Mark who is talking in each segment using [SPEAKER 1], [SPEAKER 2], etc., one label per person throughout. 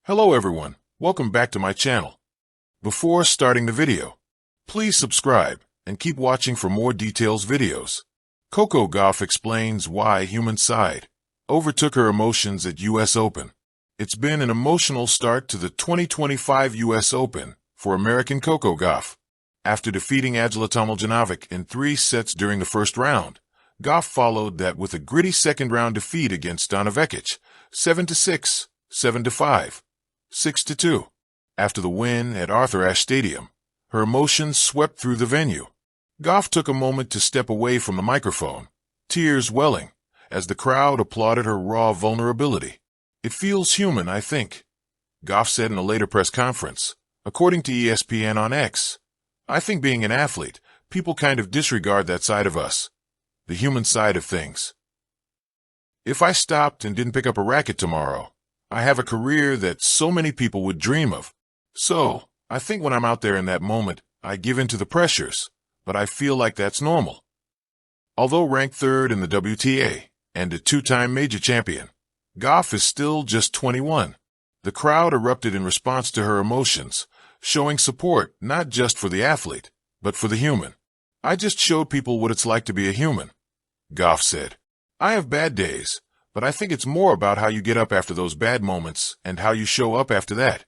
[SPEAKER 1] Hello everyone, welcome back to my channel. Before starting the video, please subscribe and keep watching for more details videos. Coco Gauff explains why human side overtook her emotions at US Open. It's been an emotional start to the 2025 US Open for American Coco Gauff. After defeating Ajla Tomljanovic in 3 sets during the first round, Gauff followed that with a gritty second-round defeat against Donna Vekic, 7-6, 7-5, 6-2. After the win at Arthur Ashe Stadium, her emotions swept through the venue. Gauff took a moment to step away from the microphone, tears welling, as the crowd applauded her raw vulnerability. "It feels human, I think," Gauff said in a later press conference. According to ESPN on X, "I think being an athlete, people kind of disregard that side of us, the human side of things. If I stopped and didn't pick up a racket tomorrow, I have a career that so many people would dream of. So, I think when I'm out there in that moment, I give in to the pressures, but I feel like that's normal." Although ranked 3rd in the WTA and a 2-time major champion, Gauff is still just 21. The crowd erupted in response to her emotions, showing support not just for the athlete, but for the human. "I just showed people what it's like to be a human," Gauff said. "I have bad days, but I think it's more about how you get up after those bad moments and how you show up after that."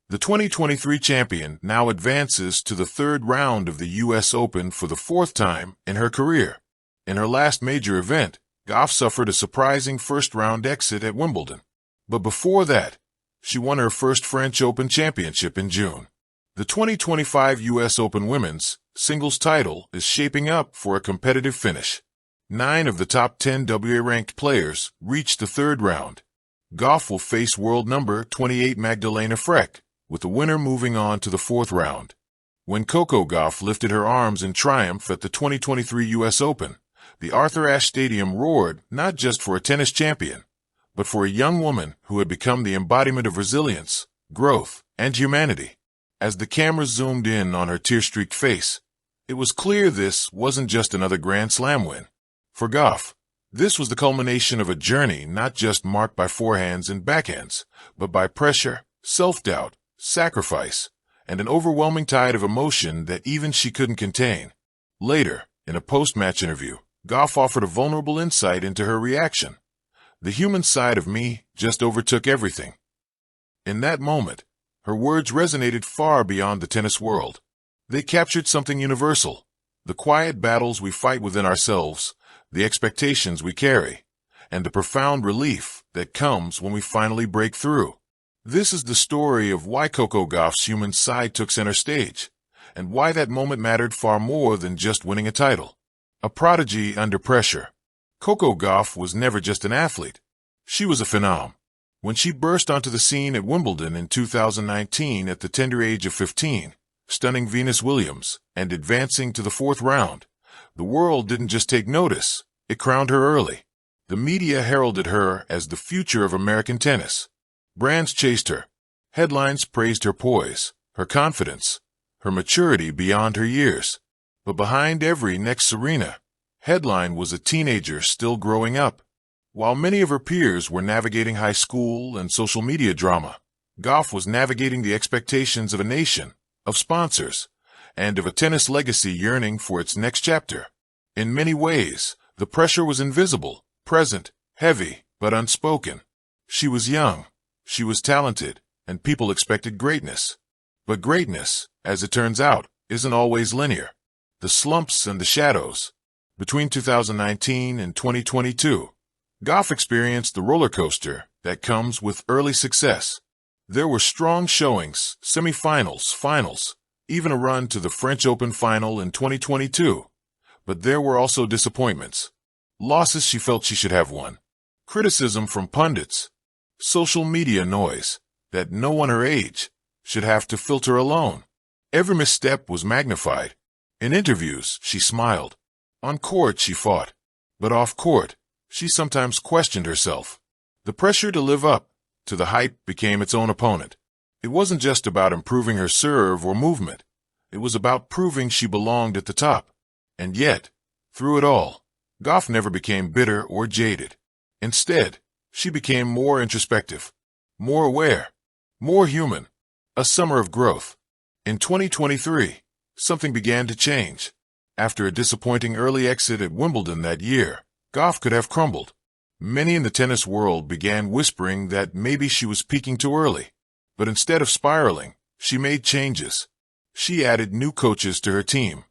[SPEAKER 1] The 2023 champion now advances to the 3rd round of the US Open for the 4th time in her career. In her last major event, Gauff suffered a surprising first-round exit at Wimbledon. But before that, she won her first French Open championship in June. The 2025 US Open women's singles title is shaping up for a competitive finish. 9 of the top 10 WA-ranked players reached the 3rd round. Gauff will face world number 28 Magdalena Frech, with the winner moving on to the 4th round. When Coco Gauff lifted her arms in triumph at the 2023 US Open, the Arthur Ashe Stadium roared not just for a tennis champion, but for a young woman who had become the embodiment of resilience, growth, and humanity. As the camera zoomed in on her tear-streaked face, it was clear this wasn't just another Grand Slam win. For Gauff, this was the culmination of a journey not just marked by forehands and backhands, but by pressure, self-doubt, sacrifice, and an overwhelming tide of emotion that even she couldn't contain. Later, in a post-match interview, Gauff offered a vulnerable insight into her reaction. "The human side of me just overtook everything." In that moment, her words resonated far beyond the tennis world. They captured something universal: the quiet battles we fight within ourselves, the expectations we carry, and the profound relief that comes when we finally break through. This is the story of why Coco Gauff's human side took center stage, and why that moment mattered far more than just winning a title. A prodigy under pressure, Coco Gauff was never just an athlete. She was a phenom. When she burst onto the scene at Wimbledon in 2019 at the tender age of 15, stunning Venus Williams and advancing to the 4th round, the world didn't just take notice, it crowned her early. The media heralded her as the future of American tennis. Brands chased her. Headlines praised her poise, her confidence, her maturity beyond her years. But behind every next Serena headline was a teenager still growing up. While many of her peers were navigating high school and social media drama, Gauff was navigating the expectations of a nation, of sponsors, and of a tennis legacy yearning for its next chapter. In many ways, the pressure was invisible, present, heavy, but unspoken. She was young, she was talented, and people expected greatness. But greatness, as it turns out, isn't always linear. The slumps and the shadows. Between 2019 and 2022, Gauff experienced the roller coaster that comes with early success. There were strong showings, semifinals, finals, even a run to the French Open final in 2022. But there were also disappointments. Losses she felt she should have won. Criticism from pundits. Social media noise that no one her age should have to filter alone. Every misstep was magnified. In interviews, she smiled. On court, she fought. But off court, she sometimes questioned herself. The pressure to live up to the hype became its own opponent. It wasn't just about improving her serve or movement. It was about proving she belonged at the top. And yet, through it all, Gauff never became bitter or jaded. Instead, she became more introspective. more aware, more human. A summer of growth. In 2023, something began to change. After a disappointing early exit at Wimbledon that year, Gauff could have crumbled. Many in the tennis world began whispering that maybe she was peaking too early. But instead of spiraling, she made changes. She added new coaches to her team.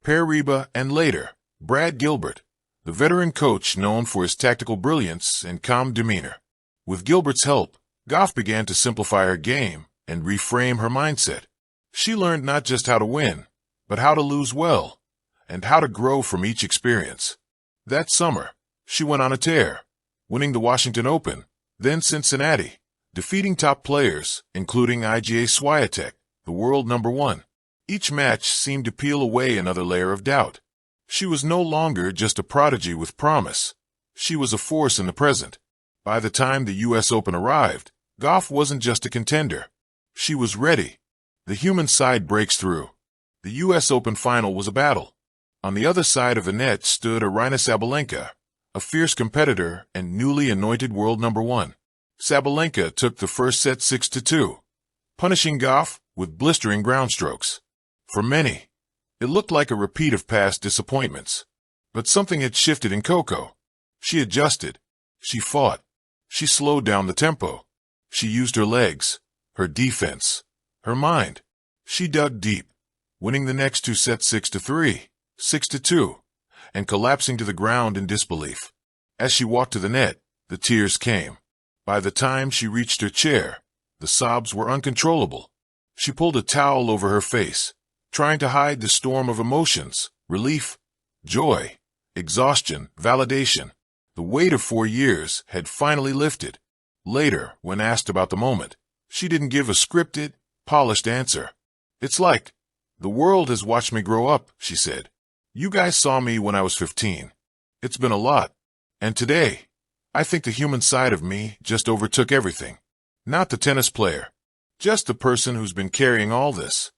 [SPEAKER 1] Per Reba and later, Brad Gilbert, the veteran coach known for his tactical brilliance and calm demeanor. With Gilbert's help, Gauff began to simplify her game and reframe her mindset. She learned not just how to win, but how to lose well, and how to grow from each experience. That summer, she went on a tear, winning the Washington Open, then Cincinnati, defeating top players, including Iga Swiatek, the world #1. Each match seemed to peel away another layer of doubt. She was no longer just a prodigy with promise. She was a force in the present. By the time the U.S. Open arrived, Gauff wasn't just a contender. She was ready. The human side breaks through. The U.S. Open final was a battle. On the other side of the net stood Aryna Sabalenka, a fierce competitor and newly anointed world #1. Sabalenka took the first set 6-2, punishing Gauff with blistering ground strokes. For many, it looked like a repeat of past disappointments. But something had shifted in Coco. She adjusted. She fought. She slowed down the tempo. She used her legs, her defense, her mind. She dug deep, winning the next two sets 6-3, 6-2, and collapsing to the ground in disbelief. As she walked to the net, the tears came. By the time she reached her chair, the sobs were uncontrollable. She pulled a towel over her face, trying to hide the storm of emotions, relief, joy, exhaustion, validation. The weight of 4 years had finally lifted. Later, when asked about the moment, she didn't give a scripted, polished answer. "It's like, the world has watched me grow up," she said. "You guys saw me when I was 15. It's been a lot. And today, I think the human side of me just overtook everything. Not the tennis player, just the person who's been carrying all this."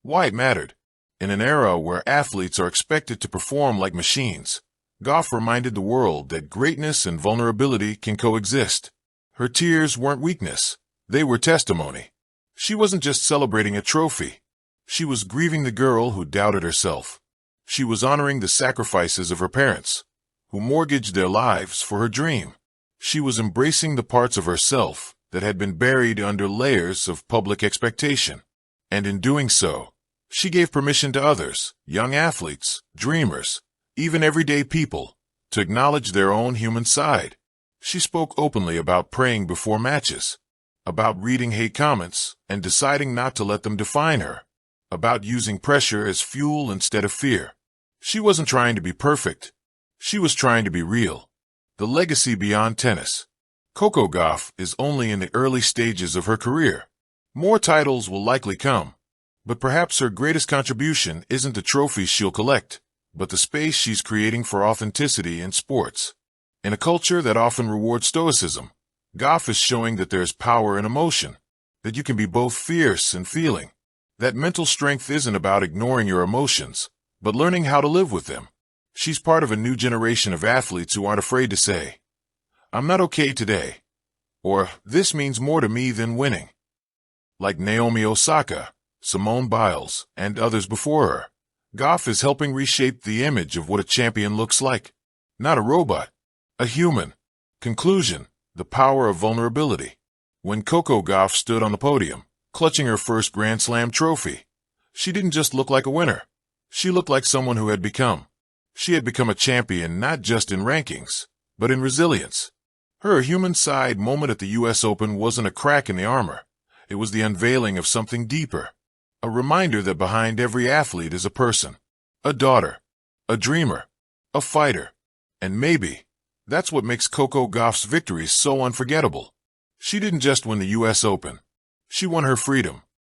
[SPEAKER 1] Why it mattered. In an era where athletes are expected to perform like machines, Gauff reminded the world that greatness and vulnerability can coexist. Her tears weren't weakness. They were testimony. She wasn't just celebrating a trophy. She was grieving the girl who doubted herself. She was honoring the sacrifices of her parents, who mortgaged their lives for her dream. She was embracing the parts of herself that had been buried under layers of public expectation. And in doing so, she gave permission to others, young athletes, dreamers, even everyday people, to acknowledge their own human side. She spoke openly about praying before matches, about reading hate comments and deciding not to let them define her, about using pressure as fuel instead of fear. She wasn't trying to be perfect. She was trying to be real. The legacy beyond tennis. Coco Gauff is only in the early stages of her career. More titles will likely come, but perhaps her greatest contribution isn't the trophies she'll collect, but the space she's creating for authenticity in sports. In a culture that often rewards stoicism, Gauff is showing that there's power in emotion, that you can be both fierce and feeling, that mental strength isn't about ignoring your emotions, but learning how to live with them. She's part of a new generation of athletes who aren't afraid to say, "I'm not okay today," or "This means more to me than winning." Like Naomi Osaka, Simone Biles, and others before her, Gauff is helping reshape the image of what a champion looks like. Not a robot, a human. Conclusion: the power of vulnerability. When Coco Gauff stood on the podium, clutching her first Grand Slam trophy, she didn't just look like a winner. She looked like someone who had become. She had become a champion not just in rankings, but in resilience. Her human side moment at the U.S. Open wasn't a crack in the armor. It was the unveiling of something deeper. A reminder that behind every athlete is a person, a daughter, a dreamer, a fighter. And maybe that's what makes Coco Gauff's victories so unforgettable. She didn't just win the U.S. Open. She won her freedom,